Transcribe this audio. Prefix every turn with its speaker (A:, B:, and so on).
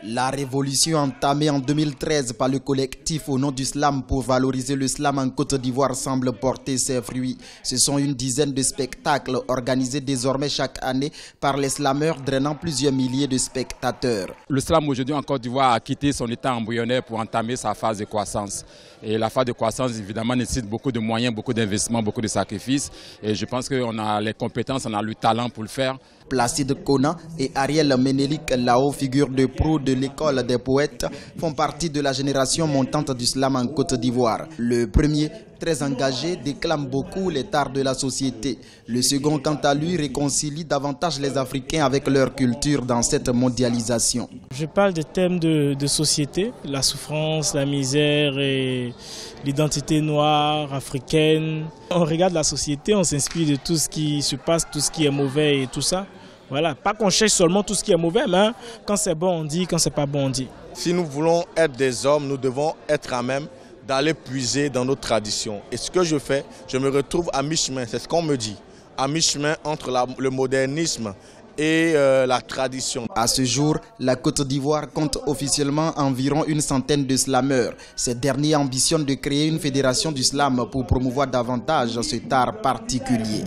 A: La révolution entamée en 2013 par le collectif Au nom du slam pour valoriser le slam en Côte d'Ivoire semble porter ses fruits. Ce sont une dizaine de spectacles organisés désormais chaque année par les slameurs drainant plusieurs milliers de spectateurs.
B: Le slam aujourd'hui en Côte d'Ivoire a quitté son état embryonnaire pour entamer sa phase de croissance. Et la phase de croissance évidemment nécessite beaucoup de moyens, beaucoup d'investissements, beaucoup de sacrifices. Et je pense qu'on a les compétences, on a le talent pour le faire.
A: Placide Kona et Ariel Menelik Lao, figure de proue de l'école des poètes, font partie de la génération montante du slam en Côte d'Ivoire. Le premier, très engagé, déclame beaucoup les tares de la société. Le second, quant à lui, réconcilie davantage les Africains avec leur culture dans cette mondialisation.
C: Je parle des thèmes de société, la souffrance, la misère et l'identité noire, africaine. On regarde la société, on s'inspire de tout ce qui se passe, tout ce qui est mauvais et tout ça. Voilà, pas qu'on cherche seulement tout ce qui est mauvais, mais quand c'est bon on dit, quand c'est pas bon on dit.
D: Si nous voulons être des hommes, nous devons être à même d'aller puiser dans nos traditions. Et ce que je fais, je me retrouve à mi-chemin, c'est ce qu'on me dit, à mi-chemin entre le modernisme et la tradition.
A: À ce jour, la Côte d'Ivoire compte officiellement environ une centaine de slameurs. Ces derniers ambitionnent de créer une fédération du slam pour promouvoir davantage cet art particulier.